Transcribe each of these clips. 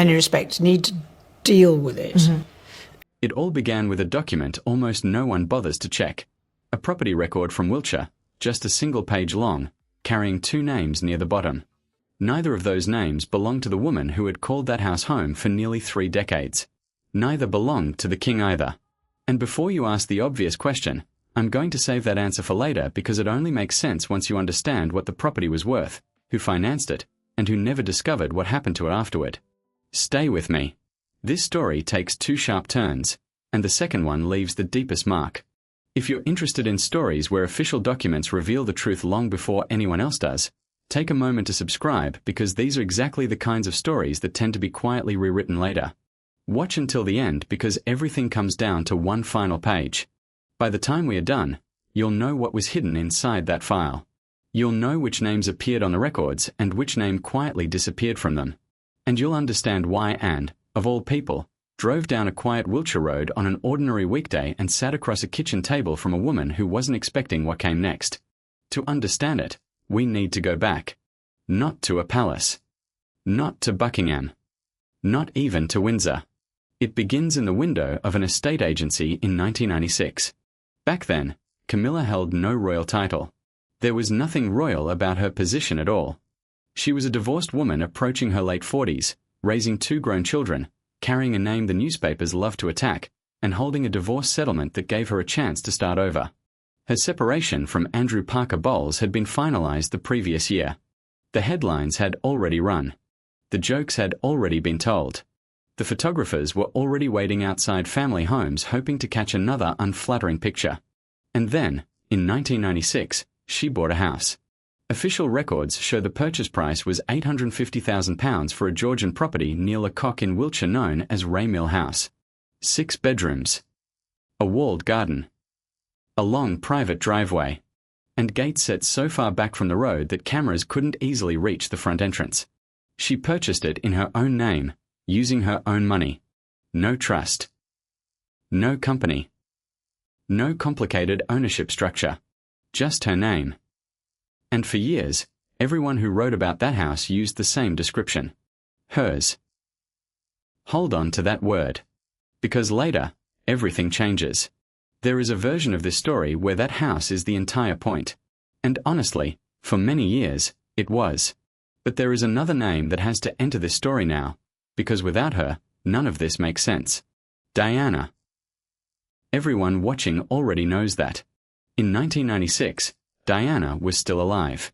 any respect, need to deal with it. Mm-hmm. It all began with a document almost no one bothers to check. A property record from Wiltshire, just a single page long, carrying 2 names near the bottom. Neither of those names belonged to the woman who had called that house home for nearly 3 decades. Neither belonged to the king either. And before you ask the obvious question, I'm going to save that answer for later because it only makes sense once you understand what the property was worth, who financed it, and who never discovered what happened to it afterward. Stay with me. This story takes 2 sharp turns, and the second one leaves the deepest mark. If you're interested in stories where official documents reveal the truth long before anyone else does, take a moment to subscribe because these are exactly the kinds of stories that tend to be quietly rewritten later. Watch until the end because everything comes down to one final page. By the time we are done, you'll know what was hidden inside that file. You'll know which names appeared on the records and which name quietly disappeared from them. And you'll understand why Anne, of all people, drove down a quiet Wiltshire road on an ordinary weekday and sat across a kitchen table from a woman who wasn't expecting what came next. To understand it, we need to go back. Not to a palace. Not to Buckingham. Not even to Windsor. It begins in the window of an estate agency in 1996. Back then, Camilla held no royal title. There was nothing royal about her position at all. She was a divorced woman approaching her late 40s, raising 2 grown children, carrying a name the newspapers loved to attack, and holding a divorce settlement that gave her a chance to start over. Her separation from Andrew Parker Bowles had been finalized the previous year. The headlines had already run. The jokes had already been told. The photographers were already waiting outside family homes hoping to catch another unflattering picture. And then, in 1996, she bought a house. Official records show the purchase price was £850,000 for a Georgian property near Lecoq in Wiltshire known as Raymill House. 6 bedrooms. A walled garden. A long private driveway. And gates set so far back from the road that cameras couldn't easily reach the front entrance. She purchased it in her own name, using her own money. No trust. No company. No complicated ownership structure. Just her name. And for years, everyone who wrote about that house used the same description. Hers. Hold on to that word. Because later, everything changes. There is a version of this story where that house is the entire point. And honestly, for many years, it was. But there is another name that has to enter this story now, because without her, none of this makes sense. Diana. Everyone watching already knows that. In 1996, Diana was still alive.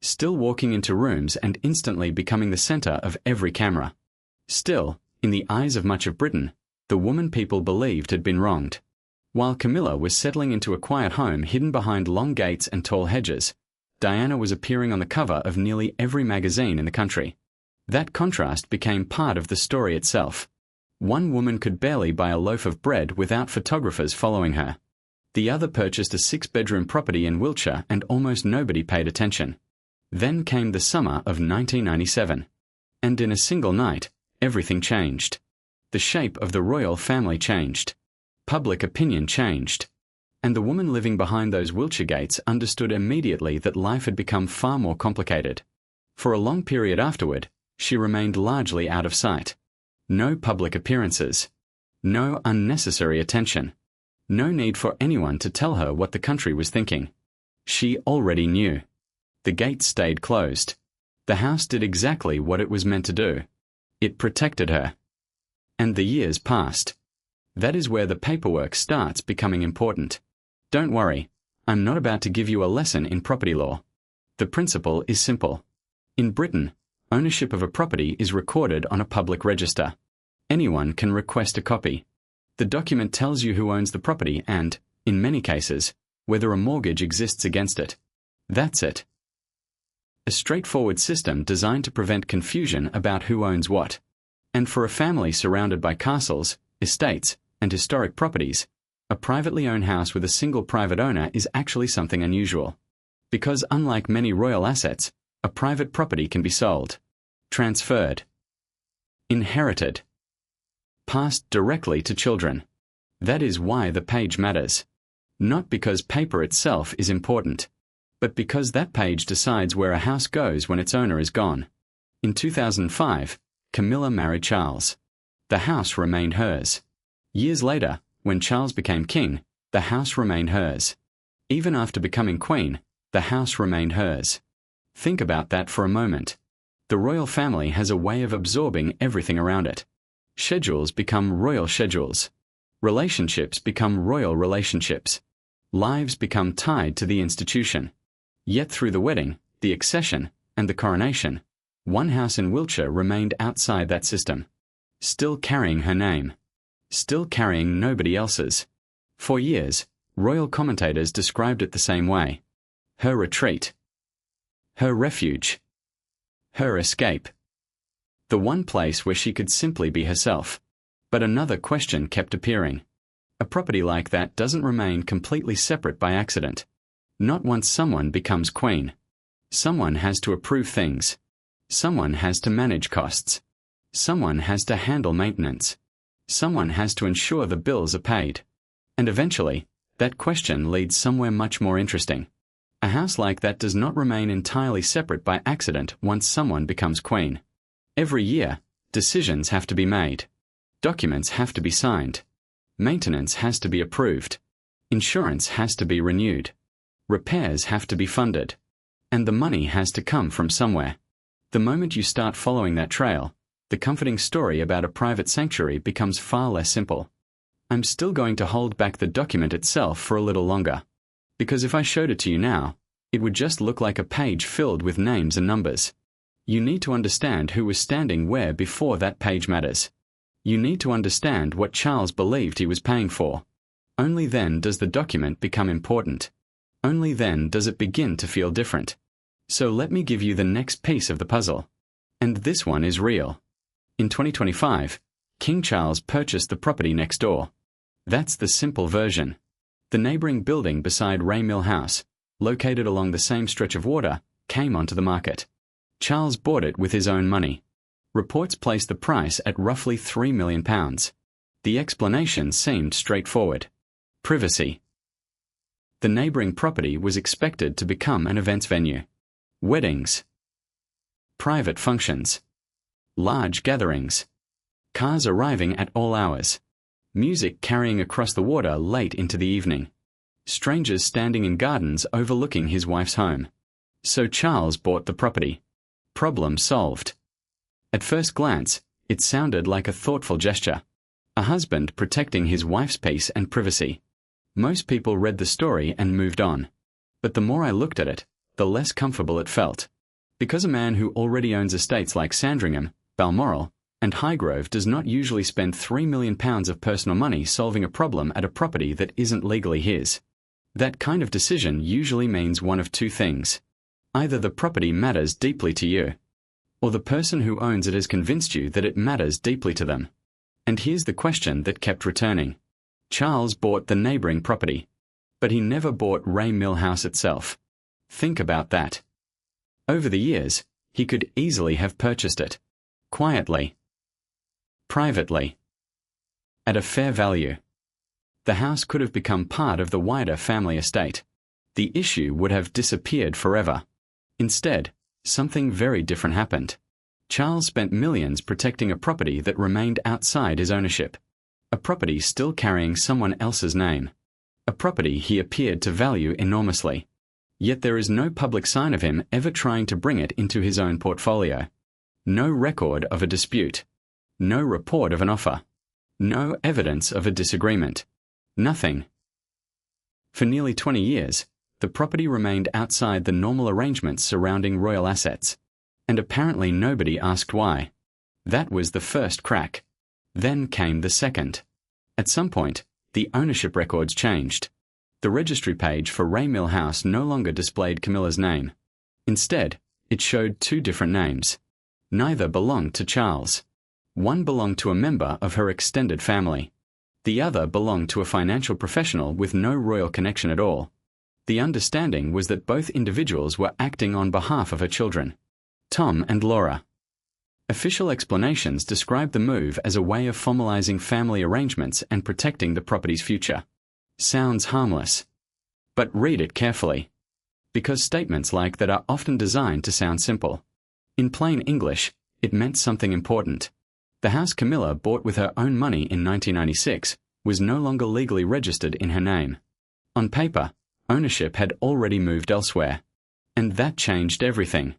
Still walking into rooms and instantly becoming the center of every camera. Still, in the eyes of much of Britain, the woman people believed had been wronged. While Camilla was settling into a quiet home hidden behind long gates and tall hedges, Diana was appearing on the cover of nearly every magazine in the country. That contrast became part of the story itself. One woman could barely buy a loaf of bread without photographers following her. The other purchased a 6-bedroom property in Wiltshire and almost nobody paid attention. Then came the summer of 1997. And in a single night, everything changed. The shape of the royal family changed. Public opinion changed. And the woman living behind those Wiltshire gates understood immediately that life had become far more complicated. For a long period afterward, she remained largely out of sight. No public appearances. No unnecessary attention. No need for anyone to tell her what the country was thinking. She already knew. The gates stayed closed. The house did exactly what it was meant to do. It protected her. And the years passed. That is where the paperwork starts becoming important. Don't worry, I'm not about to give you a lesson in property law. The principle is simple. In Britain, ownership of a property is recorded on a public register. Anyone can request a copy. The document tells you who owns the property and, in many cases, whether a mortgage exists against it. That's it. A straightforward system designed to prevent confusion about who owns what. And for a family surrounded by castles, estates, and historic properties, a privately owned house with a single private owner is actually something unusual. Because unlike many royal assets, a private property can be sold, transferred, inherited, passed directly to children. That is why the page matters. Not because paper itself is important, but because that page decides where a house goes when its owner is gone. In 2005, Camilla married Charles. The house remained hers. Years later, when Charles became king, the house remained hers. Even after becoming queen, the house remained hers. Think about that for a moment. The royal family has a way of absorbing everything around it. Schedules become royal schedules. Relationships become royal relationships. Lives become tied to the institution. Yet through the wedding, the accession, and the coronation, one house in Wiltshire remained outside that system. Still carrying her name. Still carrying nobody else's. For years, royal commentators described it the same way. Her retreat. Her refuge. Her escape. The one place where she could simply be herself. But another question kept appearing. A property like that doesn't remain completely separate by accident. Not once someone becomes queen. Someone has to approve things. Someone has to manage costs. Someone has to handle maintenance. Someone has to ensure the bills are paid. And eventually, that question leads somewhere much more interesting. A house like that does not remain entirely separate by accident once someone becomes queen. Every year, decisions have to be made. Documents have to be signed. Maintenance has to be approved. Insurance has to be renewed. Repairs have to be funded. And the money has to come from somewhere. The moment you start following that trail, the comforting story about a private sanctuary becomes far less simple. I'm still going to hold back the document itself for a little longer. Because if I showed it to you now, it would just look like a page filled with names and numbers. You need to understand who was standing where before that page matters. You need to understand what Charles believed he was paying for. Only then does the document become important. Only then does it begin to feel different. So let me give you the next piece of the puzzle. And this one is real. In 2025, King Charles purchased the property next door. That's the simple version. The neighbouring building beside Ray Mill House, located along the same stretch of water, came onto the market. Charles bought it with his own money. Reports placed the price at roughly £3 million. The explanation seemed straightforward. Privacy. The neighbouring property was expected to become an events venue. Weddings. Private functions. Large gatherings. Cars arriving at all hours. Music carrying across the water late into the evening. Strangers standing in gardens overlooking his wife's home. So Charles bought the property. Problem solved. At first glance, it sounded like a thoughtful gesture. A husband protecting his wife's peace and privacy. Most people read the story and moved on. But the more I looked at it, the less comfortable it felt. Because a man who already owns estates like Sandringham, Balmoral, and Highgrove does not usually spend £3 million of personal money solving a problem at a property that isn't legally his. That kind of decision usually means one of two things. Either the property matters deeply to you, or the person who owns it has convinced you that it matters deeply to them. And here's the question that kept returning. Charles bought the neighbouring property, but he never bought Ray Mill House itself. Think about that. Over the years, he could easily have purchased it. Quietly. Privately. At a fair value. The house could have become part of the wider family estate. The issue would have disappeared forever. Instead, something very different happened. Charles spent millions protecting a property that remained outside his ownership. A property still carrying someone else's name. A property he appeared to value enormously. Yet there is no public sign of him ever trying to bring it into his own portfolio. No record of a dispute. No report of an offer. No evidence of a disagreement. Nothing. For nearly 20 years, the property remained outside the normal arrangements surrounding royal assets. And apparently nobody asked why. That was the first crack. Then came the second. At some point, the ownership records changed. The registry page for Ray Mill House no longer displayed Camilla's name. Instead, it showed two different names. Neither belonged to Charles. One belonged to a member of her extended family. The other belonged to a financial professional with no royal connection at all. The understanding was that both individuals were acting on behalf of her children. Tom and Laura. Official explanations describe the move as a way of formalizing family arrangements and protecting the property's future. Sounds harmless. But read it carefully. Because statements like that are often designed to sound simple. In plain English, It meant something important. The house Camilla bought with her own money in 1996 was no longer legally registered in her name. On paper, ownership had already moved elsewhere. And that changed everything.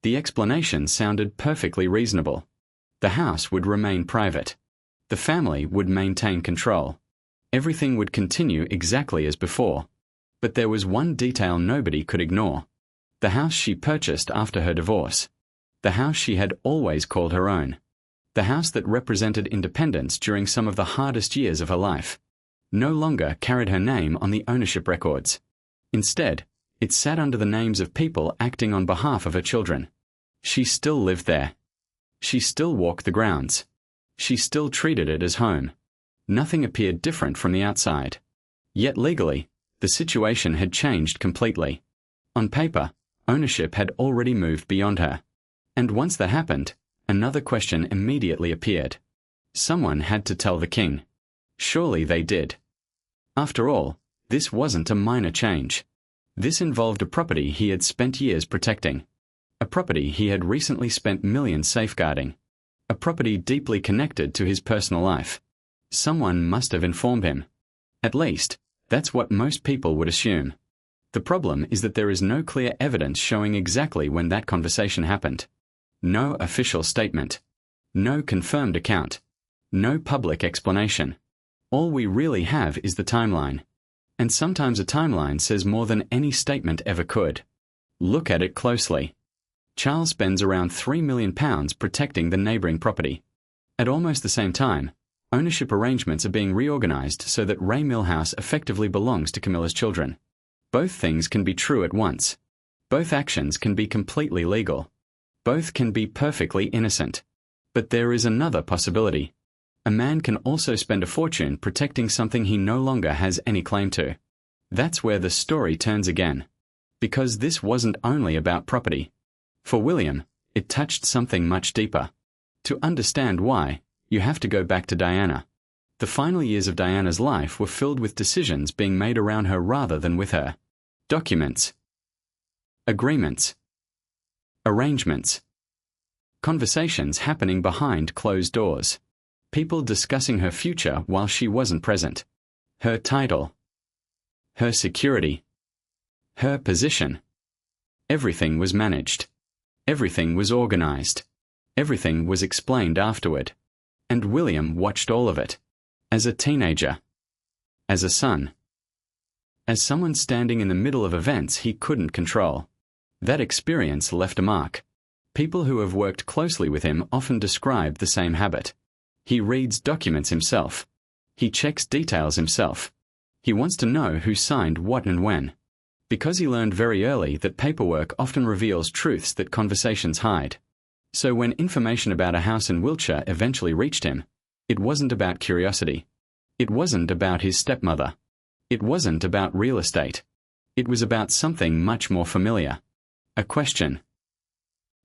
The explanation sounded perfectly reasonable. The house would remain private. The family would maintain control. Everything would continue exactly as before. But there was one detail nobody could ignore. The house she purchased after her divorce. The house she had always called her own. The house that represented independence during some of the hardest years of her life. No longer carried her name on the ownership records. Instead, it sat under the names of people acting on behalf of her children. She still lived there. She still walked the grounds. She still treated it as home. Nothing appeared different from the outside. Yet legally, the situation had changed completely. On paper, ownership had already moved beyond her. And once that happened, another question immediately appeared. Someone had to tell the king. Surely they did. After all, this wasn't a minor change. This involved a property he had spent years protecting. A property he had recently spent millions safeguarding. A property deeply connected to his personal life. Someone must have informed him. At least, that's what most people would assume. The problem is that there is no clear evidence showing exactly when that conversation happened. No official statement. No confirmed account. No public explanation. All we really have is the timeline. And sometimes a timeline says more than any statement ever could. Look at it closely. Charles spends around £3 million protecting the neighbouring property. At almost the same time, ownership arrangements are being reorganised so that Ray Millhouse effectively belongs to Camilla's children. Both things can be true at once. Both actions can be completely legal. Both can be perfectly innocent. But there is another possibility. A man can also spend a fortune protecting something he no longer has any claim to. That's where the story turns again. Because this wasn't only about property. For William, it touched something much deeper. To understand why, you have to go back to Diana. The final years of Diana's life were filled with decisions being made around her rather than with her. Documents. Agreements. Arrangements. Conversations happening behind closed doors. People discussing her future while she wasn't present. Her title. Her security. Her position. Everything was managed. Everything was organized. Everything was explained afterward. And William watched all of it. As a teenager. As a son. As someone standing in the middle of events he couldn't control. That experience left a mark. People who have worked closely with him often describe the same habit. He reads documents himself. He checks details himself. He wants to know who signed what and when. Because he learned very early that paperwork often reveals truths that conversations hide. So when information about a house in Wiltshire eventually reached him, it wasn't about curiosity. It wasn't about his stepmother. It wasn't about real estate. It was about something much more familiar. A question.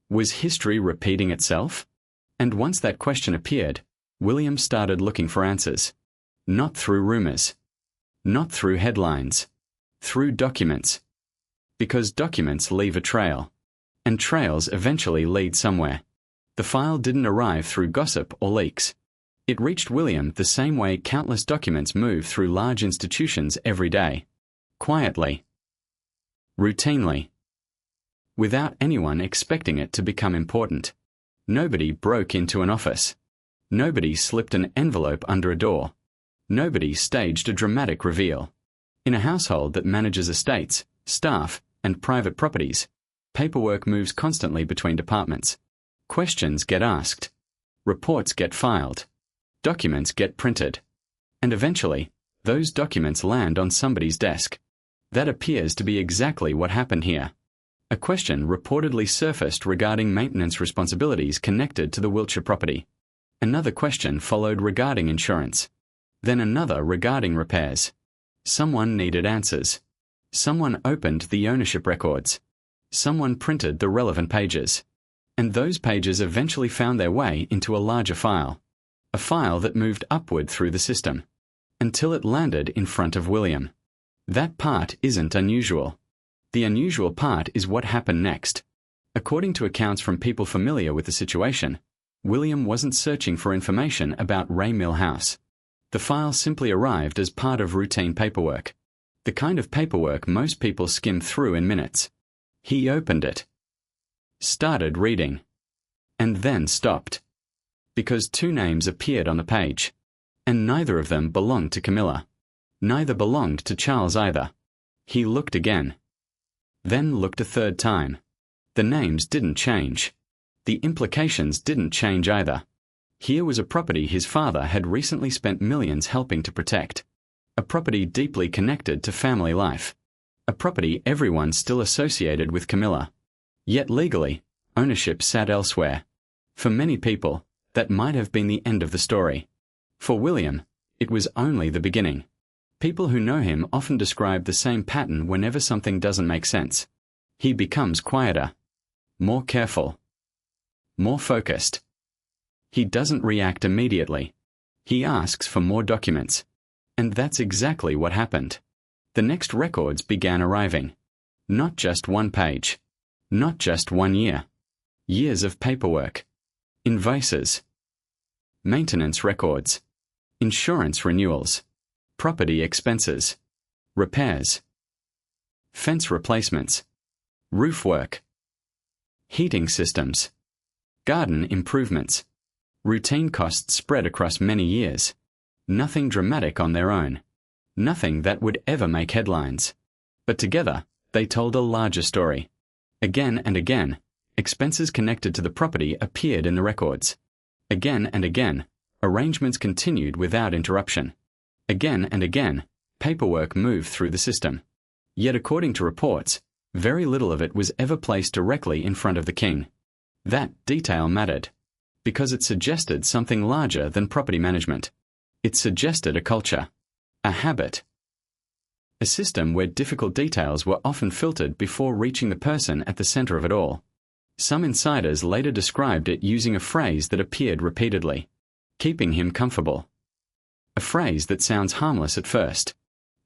Was history repeating itself? And once that question appeared, William started looking for answers. Not through rumors. Not through headlines. Through documents. Because documents leave a trail. And trails eventually lead somewhere. The file didn't arrive through gossip or leaks. It reached William the same way countless documents move through large institutions every day. Quietly. Routinely. Without anyone expecting it to become important. Nobody broke into an office. Nobody slipped an envelope under a door. Nobody staged a dramatic reveal. In a household that manages estates, staff, and private properties, paperwork moves constantly between departments. Questions get asked. Reports get filed. Documents get printed. And eventually, those documents land on somebody's desk. That appears to be exactly what happened here. A question reportedly surfaced regarding maintenance responsibilities connected to the Wiltshire property. Another question followed regarding insurance. Then another regarding repairs. Someone needed answers. Someone opened the ownership records. Someone printed the relevant pages. And those pages eventually found their way into a larger file. A file that moved upward through the system. Until it landed in front of William. That part isn't unusual. The unusual part is what happened next. According to accounts from people familiar with the situation, William wasn't searching for information about Ray Mill House. The file simply arrived as part of routine paperwork. The kind of paperwork most people skim through in minutes. He opened it, started reading, and then stopped. Because two names appeared on the page, and neither of them belonged to Camilla. Neither belonged to Charles either. He looked again, then looked a third time. The names didn't change. The implications didn't change either. Here was a property his father had recently spent millions helping to protect. A property deeply connected to family life. A property everyone still associated with Camilla. Yet legally, ownership sat elsewhere. For many people, that might have been the end of the story. For William, it was only the beginning. People who know him often describe the same pattern whenever something doesn't make sense. He becomes quieter, more careful, more focused. He doesn't react immediately. He asks for more documents. And that's exactly what happened. The next records began arriving. Not just one page. Not just 1 year. Years of paperwork. Invoices. Maintenance records. Insurance renewals. Property expenses. Repairs. Fence replacements. Roof work. Heating systems. Garden improvements. Routine costs spread across many years. Nothing dramatic on their own. Nothing that would ever make headlines. But together, they told a larger story. Again and again, expenses connected to the property appeared in the records. Again and again, arrangements continued without interruption. Again and again, paperwork moved through the system. Yet according to reports, very little of it was ever placed directly in front of the king. That detail mattered, because it suggested something larger than property management. It suggested a culture, a habit, a system where difficult details were often filtered before reaching the person at the center of it all. Some insiders later described it using a phrase that appeared repeatedly, keeping him comfortable. A phrase that sounds harmless at first,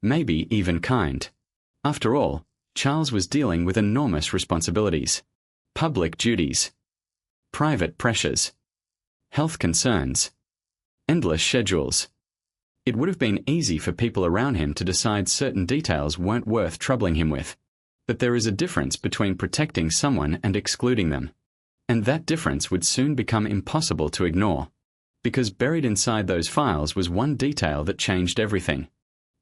maybe even kind. After all, Charles was dealing with enormous responsibilities, public duties, private pressures, health concerns, endless schedules. It would have been easy for people around him to decide certain details weren't worth troubling him with. But there is a difference between protecting someone and excluding them. And that difference would soon become impossible to ignore. Because buried inside those files was one detail that changed everything.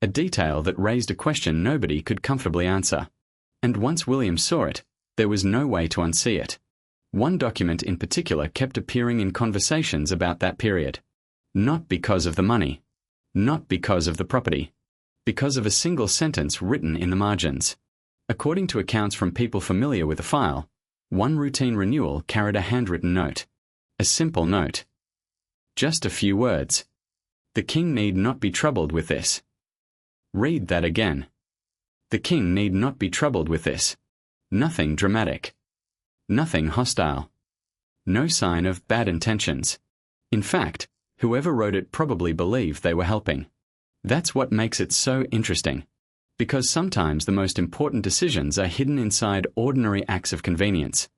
A detail that raised a question nobody could comfortably answer. And once William saw it, there was no way to unsee it. One document in particular kept appearing in conversations about that period. Not because of the money. Not because of the property. Because of a single sentence written in the margins. According to accounts from people familiar with the file, one routine renewal carried a handwritten note. A simple note. Just a few words. The king need not be troubled with this. Read that again. The king need not be troubled with this. Nothing dramatic. Nothing hostile. No sign of bad intentions. In fact, whoever wrote it probably believed they were helping. That's what makes it so interesting. Because sometimes the most important decisions are hidden inside ordinary acts of convenience.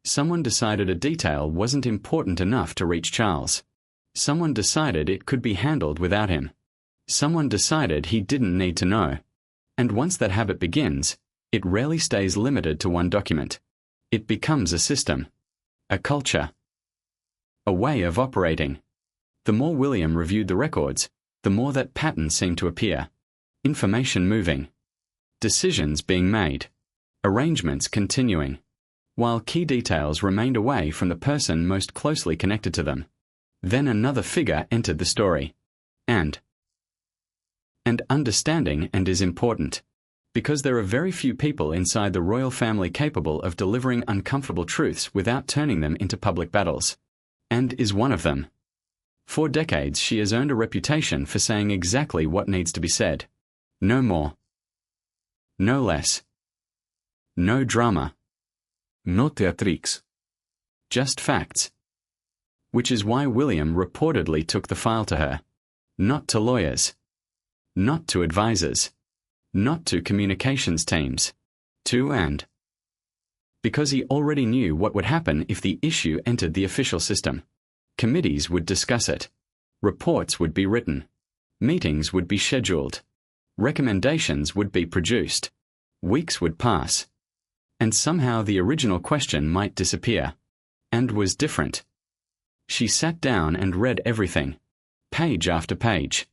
Someone decided a detail wasn't important enough to reach Charles. Someone decided it could be handled without him. Someone decided he didn't need to know. And once that habit begins, it rarely stays limited to one document. It becomes a system. A culture. A way of operating. The more William reviewed the records, the more that pattern seemed to appear. Information moving. Decisions being made. Arrangements continuing. While key details remained away from the person most closely connected to them. Then another figure entered the story. And understanding and is important. Because there are very few people inside the royal family capable of delivering uncomfortable truths without turning them into public battles. And is one of them. For decades she has earned a reputation for saying exactly what needs to be said. No more. No less. No drama. No theatrics. Just facts. Which is why William reportedly took the file to her. Not to lawyers. Not to advisors. Not to communications teams. To because he already knew what would happen if the issue entered the official system. Committees would discuss it. Reports would be written. Meetings would be scheduled. Recommendations would be produced. Weeks would pass. And somehow the original question might disappear. And was different. She sat down and read everything. Page after page.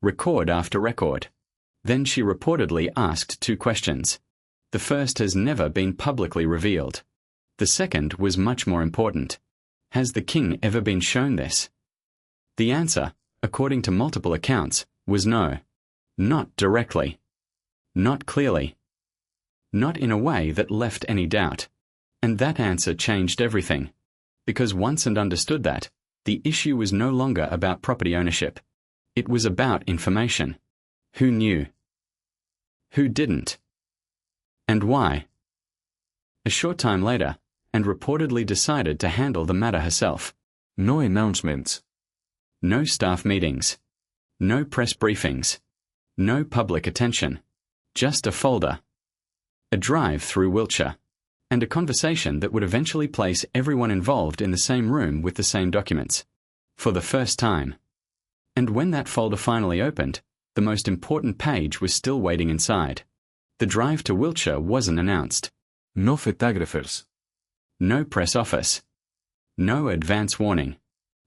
Record after record. Then she reportedly asked 2 questions. The first has never been publicly revealed. The second was much more important. Has the king ever been shown this? The answer, according to multiple accounts, was no. Not directly. Not clearly. Not in a way that left any doubt. And that answer changed everything. Because once and understood that, the issue was no longer about property ownership. It was about information. Who knew? Who didn't? And why? A short time later, and reportedly decided to handle the matter herself. No announcements. No staff meetings. No press briefings. No public attention. Just a folder. A drive through Wiltshire. And a conversation that would eventually place everyone involved in the same room with the same documents. For the first time. And when that folder finally opened, the most important page was still waiting inside. The drive to Wiltshire wasn't announced. No photographers. No press office. No advance warning.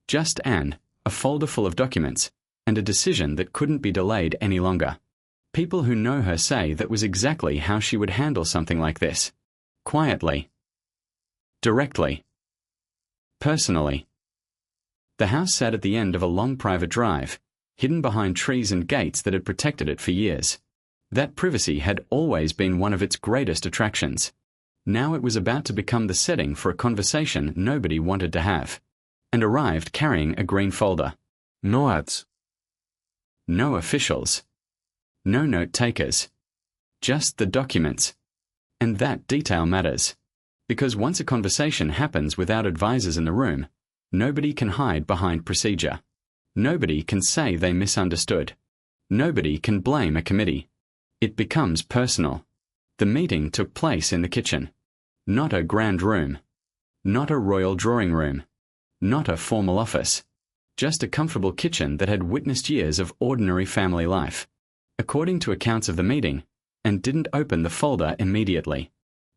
Just a folder full of documents, and a decision that couldn't be delayed any longer. People who know her say that was exactly how she would handle something like this. Quietly. Directly. Personally. The house sat at the end of a long private drive, hidden behind trees and gates that had protected it for years. That privacy had always been one of its greatest attractions. Now it was about to become the setting for a conversation nobody wanted to have, and arrived carrying a green folder. No ads. No officials. No note-takers. Just the documents. And that detail matters. Because once a conversation happens without advisors in the room, nobody can hide behind procedure. Nobody can say they misunderstood. Nobody can blame a committee. It becomes personal. The meeting took place in the kitchen. Not a grand room. Not a royal drawing room. Not a formal office. Just a comfortable kitchen that had witnessed years of ordinary family life. According to accounts of the meeting, and didn't open the folder immediately.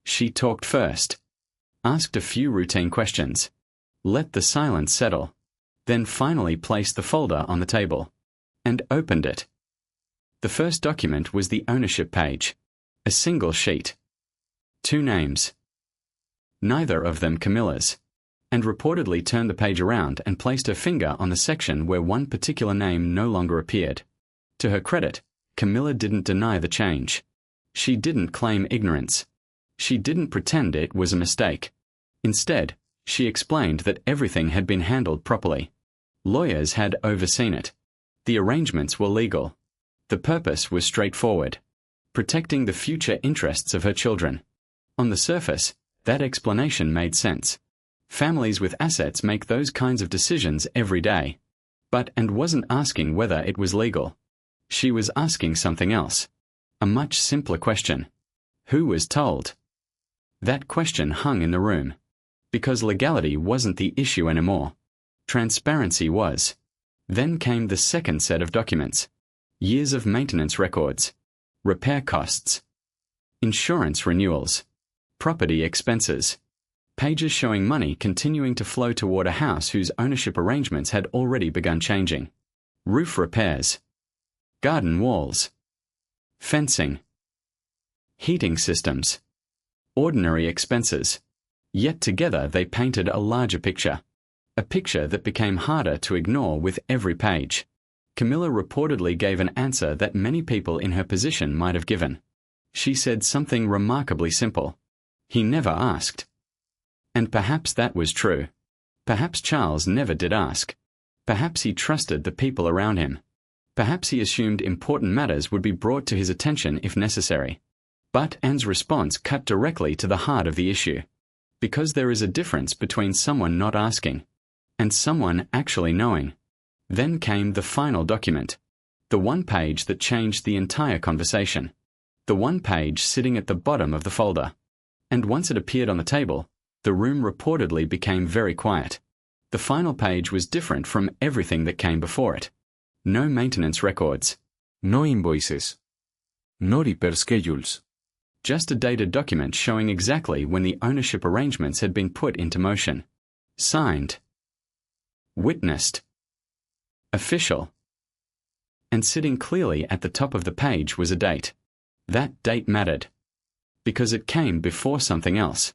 She talked first. Asked a few routine questions. Let the silence settle. Then finally placed the folder on the table. And opened it. The first document was the ownership page. A single sheet. 2 names. Neither of them Camilla's. And reportedly turned the page around and placed her finger on the section where one particular name no longer appeared. To her credit, Camilla didn't deny the change. She didn't claim ignorance. She didn't pretend it was a mistake. Instead, she explained that everything had been handled properly. Lawyers had overseen it. The arrangements were legal. The purpose was straightforward. Protecting the future interests of her children. On the surface, that explanation made sense. Families with assets make those kinds of decisions every day. And wasn't asking whether it was legal. She was asking something else. A much simpler question. Who was told? That question hung in the room. Because legality wasn't the issue anymore. Transparency was. Then came the second set of documents. Years of maintenance records. Repair costs. Insurance renewals. Property expenses. Pages showing money continuing to flow toward a house whose ownership arrangements had already begun changing. Roof repairs. Garden walls. Fencing. Heating systems. Ordinary expenses. Yet together they painted a larger picture. A picture that became harder to ignore with every page. Camilla reportedly gave an answer that many people in her position might have given. She said something remarkably simple. He never asked. And perhaps that was true. Perhaps Charles never did ask. Perhaps he trusted the people around him. Perhaps he assumed important matters would be brought to his attention if necessary. But Anne's response cut directly to the heart of the issue. Because there is a difference between someone not asking and someone actually knowing. Then came the final document. The one page that changed the entire conversation. The one page sitting at the bottom of the folder. And once it appeared on the table, the room reportedly became very quiet. The final page was different from everything that came before it. No maintenance records. No invoices. No repair schedules. Just a dated document showing exactly when the ownership arrangements had been put into motion. Signed. Witnessed. Official. And sitting clearly at the top of the page was a date. That date mattered. Because it came before something else.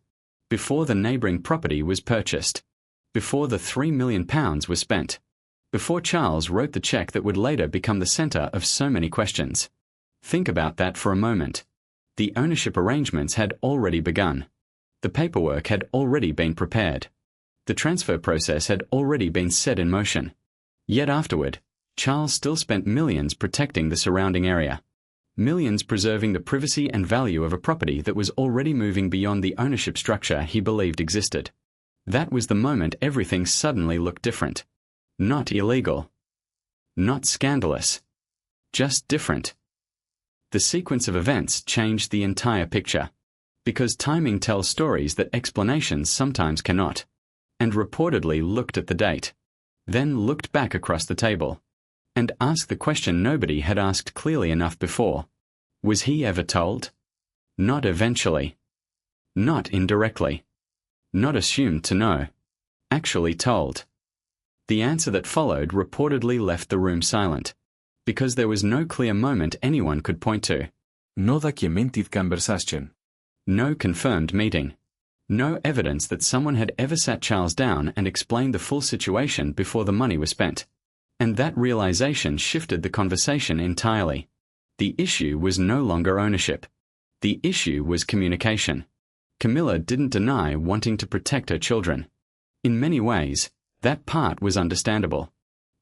Before the neighbouring property was purchased. Before the £3 million was spent. Before Charles wrote the cheque that would later become the centre of so many questions. Think about that for a moment. The ownership arrangements had already begun. The paperwork had already been prepared. The transfer process had already been set in motion. Yet afterward, Charles still spent millions protecting the surrounding area. Millions preserving the privacy and value of a property that was already moving beyond the ownership structure he believed existed. That was the moment everything suddenly looked different. Not illegal. Not scandalous. Just different. The sequence of events changed the entire picture. Because timing tells stories that explanations sometimes cannot. And reportedly looked at the date. Then looked back across the table. And asked the question nobody had asked clearly enough before. Was he ever told? Not eventually. Not indirectly. Not assumed to know. Actually told. The answer that followed reportedly left the room silent. Because there was no clear moment anyone could point to. No documented conversation. No confirmed meeting. No evidence that someone had ever sat Charles down and explained the full situation before the money was spent. And that realization shifted the conversation entirely. The issue was no longer ownership. The issue was communication. Camilla didn't deny wanting to protect her children. In many ways, that part was understandable.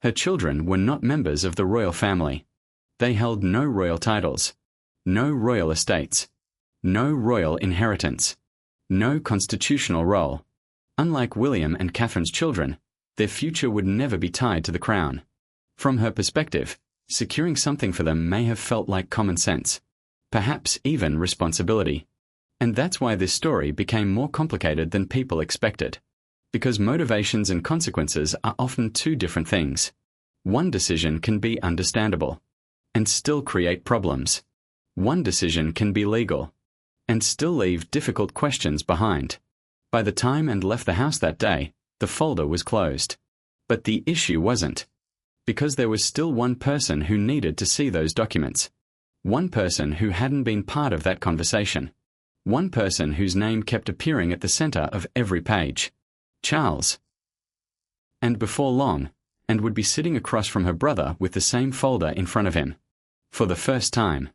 Her children were not members of the royal family. They held no royal titles. No royal estates. No royal inheritance. No constitutional role. Unlike William and Catherine's children, their future would never be tied to the crown. From her perspective, securing something for them may have felt like common sense. Perhaps even responsibility. And that's why this story became more complicated than people expected. Because motivations and consequences are often two different things. One decision can be understandable and still create problems. One decision can be legal and still leave difficult questions behind. By the time Anne left the house that day, the folder was closed. But the issue wasn't. Because there was still one person who needed to see those documents. One person who hadn't been part of that conversation. One person whose name kept appearing at the center of every page. Charles. And before long, Anne would be sitting across from her brother with the same folder in front of him. For the first time.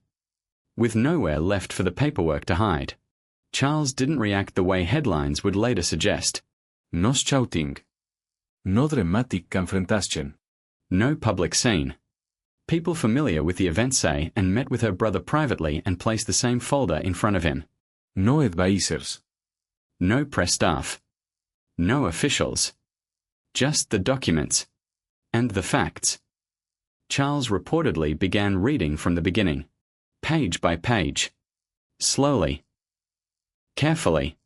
With nowhere left for the paperwork to hide. Charles didn't react the way headlines would later suggest. No shouting. No dramatic confrontation. No public scene. People familiar with the event say Anne met with her brother privately and placed the same folder in front of him. No advisors. No press staff. No officials. Just the documents. And the facts. Charles reportedly began reading from the beginning. Page by page. Slowly. Carefully.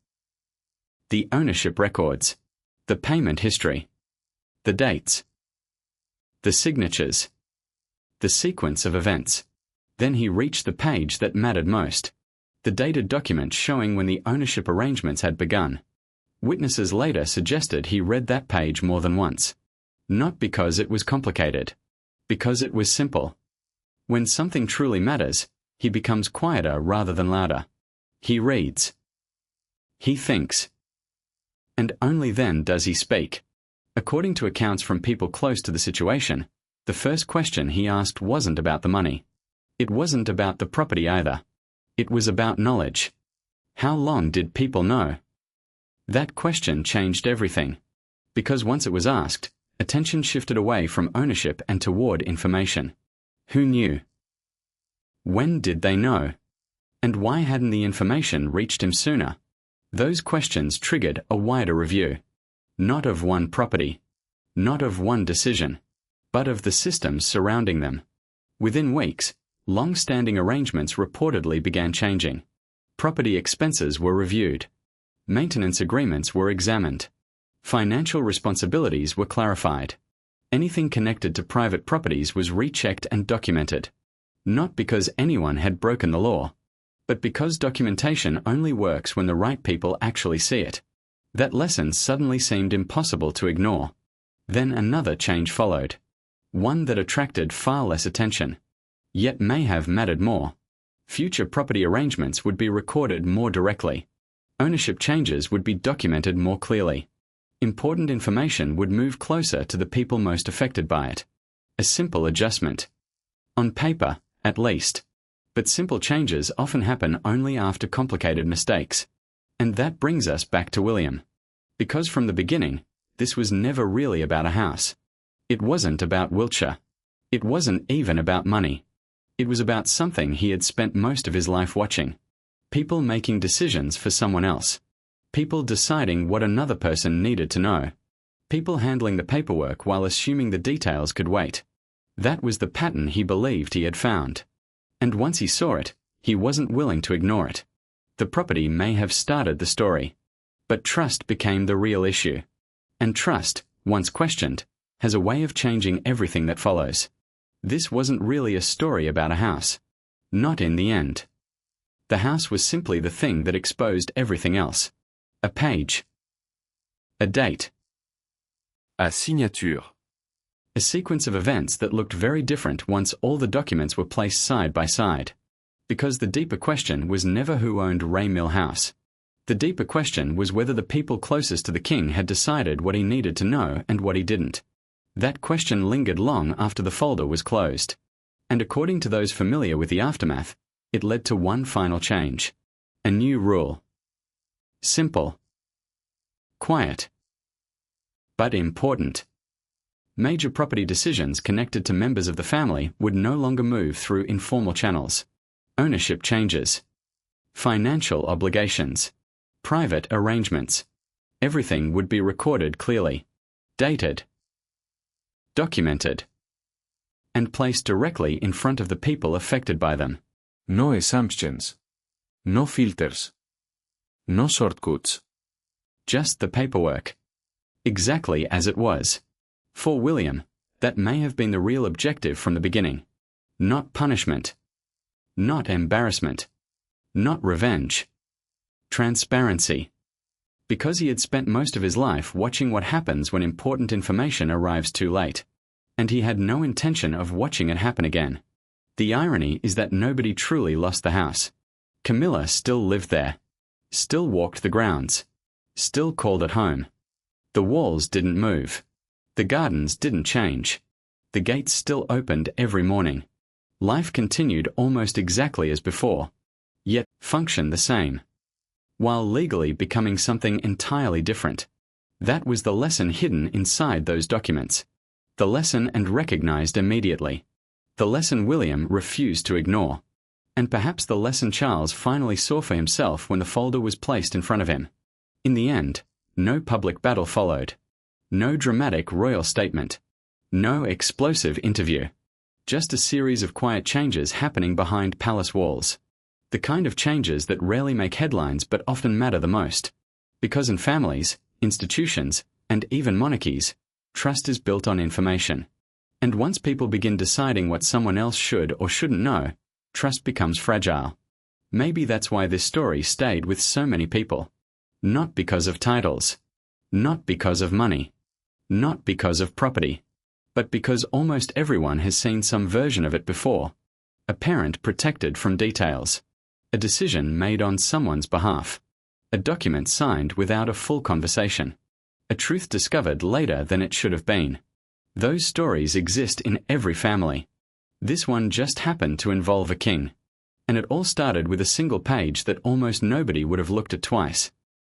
The ownership records. The payment history. The dates. The signatures. The sequence of events. Then he reached the page that mattered most. The dated document showing when the ownership arrangements had begun. Witnesses later suggested he read that page more than once. Not because it was complicated. Because it was simple. When something truly matters, he becomes quieter rather than louder. He reads. He thinks. And only then does he speak. According to accounts from people close to the situation, the first question he asked wasn't about the money. It wasn't about the property either. It was about knowledge. How long did people know? That question changed everything. Because once it was asked, attention shifted away from ownership and toward information. Who knew? When did they know? And why hadn't the information reached him sooner? Those questions triggered a wider review. Not of one property. Not of one decision. But of the systems surrounding them. Within weeks, long-standing arrangements reportedly began changing. Property expenses were reviewed. Maintenance agreements were examined. Financial responsibilities were clarified. Anything connected to private properties was rechecked and documented. Not because anyone had broken the law, but because documentation only works when the right people actually see it. That lesson suddenly seemed impossible to ignore. Then another change followed. One that attracted far less attention, yet may have mattered more. Future property arrangements would be recorded more directly. Ownership changes would be documented more clearly. Important information would move closer to the people most affected by it. A simple adjustment. On paper, at least. But simple changes often happen only after complicated mistakes. And that brings us back to William. Because from the beginning, this was never really about a house. It wasn't about Wiltshire. It wasn't even about money. It was about something he had spent most of his life watching. People making decisions for someone else. People deciding what another person needed to know. People handling the paperwork while assuming the details could wait. That was the pattern he believed he had found. And once he saw it, he wasn't willing to ignore it. The property may have started the story, but trust became the real issue. And trust, once questioned, has a way of changing everything that follows. This wasn't really a story about a house. Not in the end. The house was simply the thing that exposed everything else. A page. A date. A signature. A sequence of events that looked very different once all the documents were placed side by side. Because the deeper question was never who owned Ray Mill House. The deeper question was whether the people closest to the king had decided what he needed to know and what he didn't. That question lingered long after the folder was closed. And according to those familiar with the aftermath, it led to one final change. A new rule. Simple. Quiet. But important. Major property decisions connected to members of the family would no longer move through informal channels. Ownership changes. Financial obligations. Private arrangements. Everything would be recorded clearly. Dated. Documented. And placed directly in front of the people affected by them. No assumptions. No filters. No shortcuts. Just the paperwork. Exactly as it was. For William, that may have been the real objective from the beginning. Not punishment. Not embarrassment. Not revenge. Transparency. Because he had spent most of his life watching what happens when important information arrives too late. And he had no intention of watching it happen again. The irony is that nobody truly lost the house. Camilla still lived there. Still walked the grounds. Still called it home. The walls didn't move. The gardens didn't change. The gates still opened every morning. Life continued almost exactly as before, yet functioned the same, while legally becoming something entirely different. That was the lesson hidden inside those documents. The lesson and recognized immediately. The lesson William refused to ignore. And perhaps the lesson Charles finally saw for himself when the folder was placed in front of him. In the end, no public battle followed. No dramatic royal statement. No explosive interview. Just a series of quiet changes happening behind palace walls. The kind of changes that rarely make headlines but often matter the most. Because in families, institutions, and even monarchies, trust is built on information. And once people begin deciding what someone else should or shouldn't know, trust becomes fragile. Maybe that's why this story stayed with so many people. Not because of titles. Not because of money. Not because of property, but because almost everyone has seen some version of it before. A parent protected from details. A decision made on someone's behalf. A document signed without a full conversation. A truth discovered later than it should have been. Those stories exist in every family. This one just happened to involve a king. And it all started with a single page that almost nobody would have looked at twice.